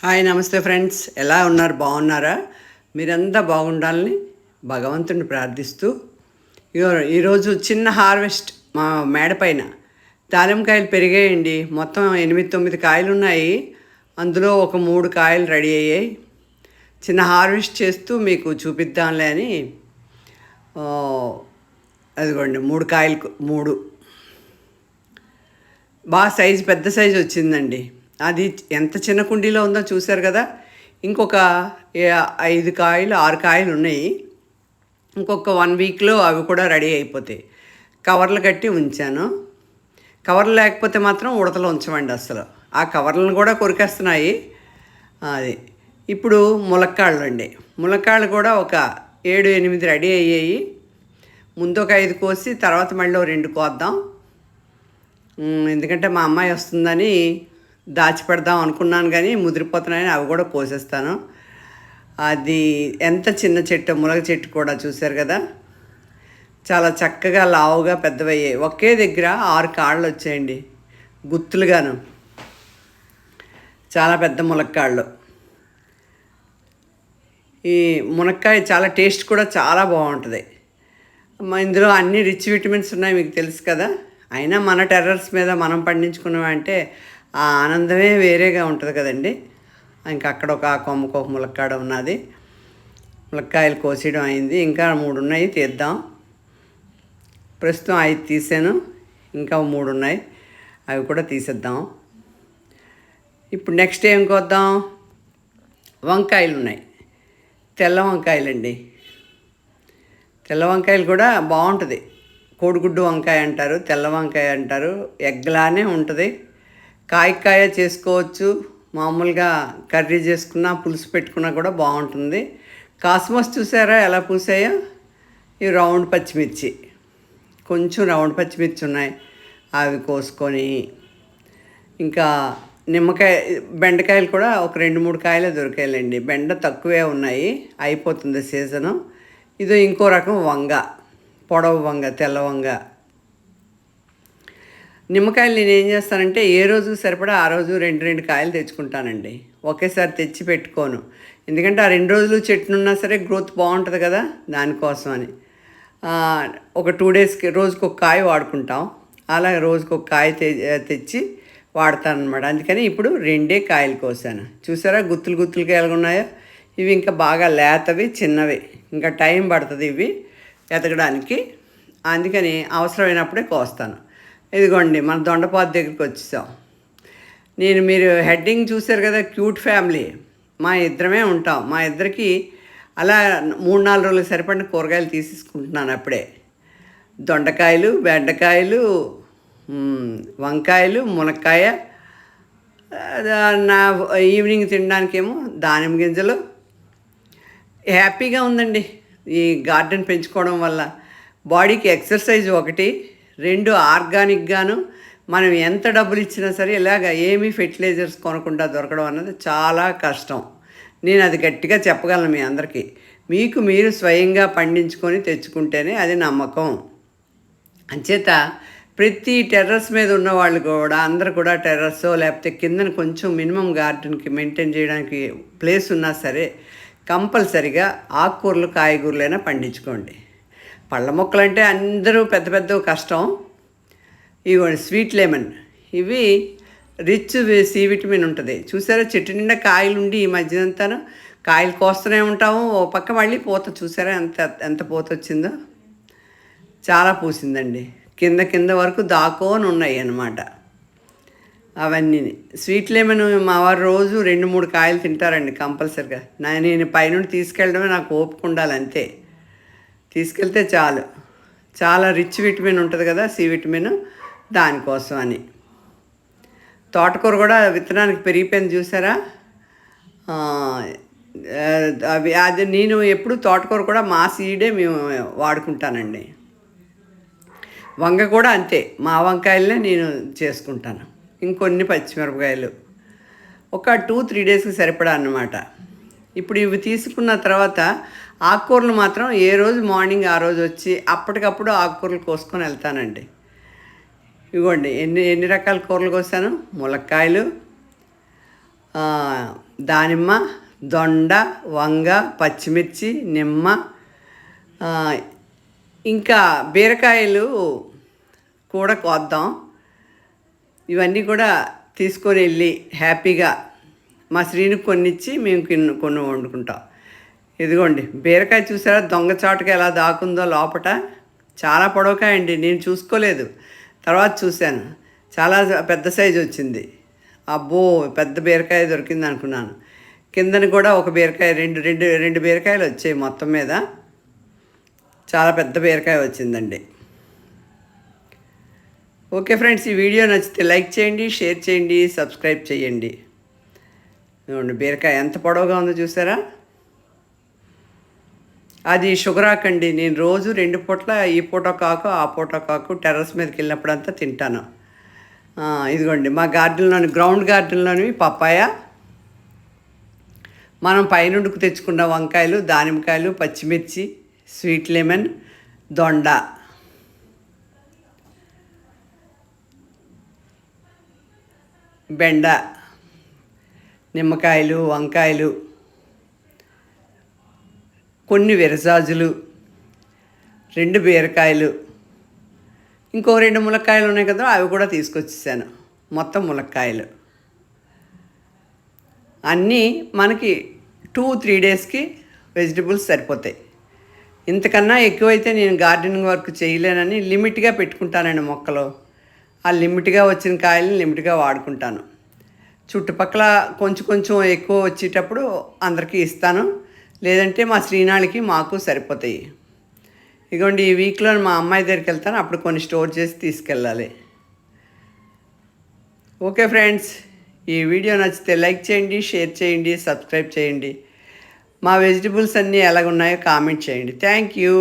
Hi నమస్తే friends, ఎలా ఉన్నారు? బాగున్నారా? మీరంతా బాగుండాలని భగవంతుని ప్రార్థిస్తూ ఈరోజు చిన్న హార్వెస్ట్ మా మేడ పైన దానిమ్మకాయలు పెరిగాయండి. మొత్తం 8-9 కాయలు ఉన్నాయి. అందులో ఒక 3 కాయలు రెడీ అయ్యాయి. చిన్న హార్వెస్ట్ చేస్తూ మీకు చూపిద్దాంలే అని అదిగోండి 3 కాయలు 3 బాగా సైజు, పెద్ద సైజు వచ్చిందండి. అది ఎంత చిన్న కుండీలో ఉందో చూశారు కదా. ఇంకొక 5 కాయలు 6 కాయలు ఉన్నాయి. ఇంకొక 1 వీక్లో అవి కూడా రెడీ అయిపోతాయి. కవర్లు కట్టి ఉంచాను. కవర్లు లేకపోతే మాత్రం ఉడతలు ఉంచమండి అసలు. ఆ కవర్లను కూడా కొరికేస్తున్నాయి. అది ఇప్పుడు ములక్కాళ్ళు అండి. ములక్కాళ్ళు కూడా ఒక 7-8 రెడీ అయ్యాయి. ముందు ఒక 5 కోసి తర్వాత మళ్ళీ 2 కోద్దాం. ఎందుకంటే మా అమ్మాయి వస్తుందని దాచిపెడదాం అనుకున్నాను, కానీ ముదిరిపోతున్నాయని అవి కూడా కోసేస్తాను. అది ఎంత చిన్న చెట్టు, మునగ చెట్టు కూడా చూశారు కదా. చాలా చక్కగా లావుగా పెద్దవయ్యాయి. ఒకే దగ్గర 6 కాళ్ళు వచ్చాయండి, గుత్తులుగాను. చాలా పెద్ద ములక్కాళ్ళు. ఈ మునక్కాయ చాలా టేస్ట్ కూడా చాలా బాగుంటుంది. ఇందులో అన్ని రిచ్ విటమిన్స్ ఉన్నాయి, మీకు తెలుసు కదా. అయినా మన టెర్రస్ మీద మనం పండించుకున్నామంటే ఆ ఆనందమే వేరేగా ఉంటుంది కదండి. ఇంకా అక్కడ ఒక కొమ్మకు ఒక ములక్కాడ ఉన్నది. ములక్కాయలు కోసేయడం అయింది. ఇంకా 3 ఉన్నాయి, తీద్దాం. ప్రస్తుతం 5 తీసాను, ఇంకా 3 ఉన్నాయి, అవి కూడా తీసేద్దాం. ఇప్పుడు నెక్స్ట్ ఏం కోద్దాం? వంకాయలు ఉన్నాయి, తెల్ల వంకాయలండి. తెల్ల వంకాయలు కూడా బాగుంటుంది. కోడిగుడ్డు వంకాయ అంటారు, తెల్ల వంకాయ అంటారు. ఎగ్లానే ఉంటుంది. కాయ చేసుకోవచ్చు. మామూలుగా కర్రీ చేసుకున్నా, పులుసు పెట్టుకున్నా కూడా బాగుంటుంది. కాస్మోస్ చూసారా ఎలా పూసాయో? ఇవి రౌండ్ పచ్చిమిర్చి, కొంచెం రౌండ్ పచ్చిమిర్చి ఉన్నాయి, అవి కోసుకొని, ఇంకా నిమ్మకాయ, బెండకాయలు కూడా ఒక 2-3 కాయలే దొరికాయండి. బెండ తక్కువే ఉన్నాయి, అయిపోతుంది సీజను. ఇదో ఇంకో రకం వంగ, పొడవు వంగ, తెల్ల వంగ. నిమ్మకాయలు నేను ఏం చేస్తానంటే ఏ రోజు సరిపడా ఆ రోజు 2 కాయలు తెచ్చుకుంటానండి. ఒకేసారి తెచ్చి పెట్టుకోను, ఎందుకంటే ఆ 2 రోజులు చెట్టునున్నా సరే గ్రోత్ బాగుంటుంది కదా, దానికోసం అని. ఒక 2 డేస్కి రోజుకి ఒక కాయ వాడుకుంటాం. అలా రోజుకి ఒక కాయ తెచ్చి వాడతాను అనమాట. అందుకని ఇప్పుడు 2 కాయలు కోసాను. చూసారా గుత్తులు గుత్తులుగా ఎలాగున్నాయో? ఇవి ఇంకా బాగా లేతవి, చిన్నవి, ఇంకా టైం పడుతుంది ఇవి ఎతకడానికి. అందుకని అవసరమైనప్పుడే కోస్తాను. ఇదిగోండి మన దొండపాదు దగ్గరికి వచ్చేసాం. మీరు హెడ్డింగ్ చూశారు కదా, క్యూట్ ఫ్యామిలీ. మా ఇద్దరమే ఉంటాం. మా ఇద్దరికి అలా 3-4 రోజులకు సరిపడిన కూరగాయలు తీసేసుకుంటున్నాను అప్పుడే. దొండకాయలు, బెండకాయలు, వంకాయలు, మునక్కాయ, నా ఈవినింగ్ తినడానికేమో దానిమ్మ గింజలు. హ్యాపీగా ఉందండి ఈ గార్డెన్ పెంచుకోవడం వల్ల. బాడీకి ఎక్సర్సైజ్ 1, 2 ఆర్గానిక్గాను. మనం ఎంత డబ్బులు ఇచ్చినా సరే ఇలాగ ఏమీ ఫెర్టిలైజర్స్ కొనకుండా దొరకడం అన్నది చాలా కష్టం. నేను అది గట్టిగా చెప్పగలను మీ అందరికీ. మీకు మీరు స్వయంగా పండించుకొని తెచ్చుకుంటేనే అది నమ్మకం. అంచేత ప్రతి టెర్రస్ మీద ఉన్న వాళ్ళు కూడా, అందరు కూడా టెర్రస్సో లేకపోతే కిందన కొంచెం మినిమం గార్డెన్కి మెయింటైన్ చేయడానికి ప్లేస్ ఉన్నా సరే కంపల్సరిగా ఆకుకూరలు, కాయగూరలైనా పండించుకోండి. పళ్ళ మొక్కలు అంటే అందరూ పెద్ద పెద్ద కష్టం. ఇవి స్వీట్ లెమన్, ఇవి రిచ్ సి విటమిన్ ఉంటుంది. చూసారా చెట్టు నిండా కాయలు ఉండి ఈ మధ్యనంతా కాయలు కోస్తూనే ఉంటాము. ఓ పక్క మళ్ళీ పూత, చూసారా ఎంత పూత వచ్చిందో. చాలా పూసిందండి. కింద వరకు దాకోని ఉన్నాయి అన్నమాట అవన్నీ. స్వీట్ లెమన్ మా వారు రోజు 2-3 కాయలు తింటారండి కంపల్సరిగా. నేను పైనుండి తీసుకెళ్ళడమే నాకు ఓపిక ఉండాలి, అంతే. తీసుకెళ్తే చాలు. చాలా రిచ్ విటమిన్ ఉంటుంది కదా, సి విటమిన్, దానికోసం అని. తోటకూర కూడా విత్తనానికి పెరిగిపోయింది చూసారా. అది నేను ఎప్పుడు తోటకూర కూడా మా సీడే మేము వాడుకుంటానండి. వంగ కూడా అంతే, మా వంకాయలనే నేను చేసుకుంటాను. ఇంకొన్ని పచ్చిమిరపకాయలు ఒక 2-3 డేస్కి సరిపడా అన్నమాట. ఇప్పుడు ఇవి తీసుకున్న తర్వాత ఆకుకూరలు మాత్రం ఏ రోజు మార్నింగ్ ఆ రోజు వచ్చి అప్పటికప్పుడు ఆకుకూరలు కోసుకొని వెళ్తానండి. ఇవ్వండి ఎన్ని రకాల కూరలు కోసాను. ములక్కాయలు, ఆ, దానిమ్మ, దొండ, వంగ, పచ్చిమిర్చి, నిమ్మ, ఆ, ఇంకా బీరకాయలు కూడా కోద్దాం. ఇవన్నీ కూడా తీసుకొని వెళ్ళి హ్యాపీగా మా శ్రీనికి కొన్నిచ్చి మేము కొన్ని వండుకుంటాం. ఇదిగోండి బీరకాయ చూసారా దొంగచాటుగా ఎలా దాకుందో లోపట. చాలా పొడవుకాయ అండి, నేను చూసుకోలేదు, తర్వాత చూశాను. చాలా పెద్ద సైజు వచ్చింది. అబ్బో, పెద్ద బీరకాయ దొరికింది అనుకున్నాను. కిందని కూడా ఒక బీరకాయ, రెండు బీరకాయలు వచ్చాయి మొత్తం మీద. చాలా పెద్ద బీరకాయ వచ్చిందండి. ఓకే ఫ్రెండ్స్, ఈ వీడియో నచ్చితే లైక్ చేయండి, షేర్ చేయండి, సబ్స్క్రైబ్ చేయండి. బీరకాయ ఎంత పొడవుగా ఉందో చూసారా. అది షుగర్ ఆకండి. నేను రోజు 2 పూట్ల, ఈ పూట కాకు ఆ పూట కాకు టెర్రస్ మీదకి వెళ్ళినప్పుడంతా తింటాను. ఇదిగోండి మా గార్డెన్లోని, గ్రౌండ్ గార్డెన్లోని పప్పాయ, మనం పైనుండుకు తెచ్చుకున్న వంకాయలు, దానిమ్మకాయలు, పచ్చిమిర్చి, స్వీట్ లెమన్, దొండ, బెండ, నిమ్మకాయలు, వంకాయలు, కొన్ని విరజాజులు, 2 బీరకాయలు, ఇంకో 2 ములక్కాయలు ఉన్నాయి కదా, అవి కూడా తీసుకొచ్చేసాను. మొత్తం ములక్కాయలు అన్నీ మనకి 2-3 డేస్కి వెజిటబుల్స్ సరిపోతాయి. ఇంతకన్నా ఎక్కువైతే నేను గార్డెనింగ్ వర్క్ చేయలేనని లిమిట్గా పెట్టుకుంటానండి మొక్కలు. ఆ లిమిట్గా వచ్చిన కాయలను లిమిట్గా వాడుకుంటాను. చుట్టుపక్కల కొంచెం ఎక్కువ వచ్చేటప్పుడు అందరికీ ఇస్తాను, లేదంటే మా శ్రీనాళికి మాకు సరిపోతాయి. ఇదిగోండి ఈ వీక్లో మా అమ్మాయి దగ్గరికి వెళ్తాను, అప్పుడు కొన్ని స్టోర్ చేసి తీసుకెళ్ళాలి. ఓకే ఫ్రెండ్స్, ఈ వీడియో నచ్చితే లైక్ చేయండి, షేర్ చేయండి, సబ్స్క్రైబ్ చేయండి. మా వెజిటబుల్స్ అన్నీ ఎలాగున్నాయో కామెంట్ చేయండి. Thank you.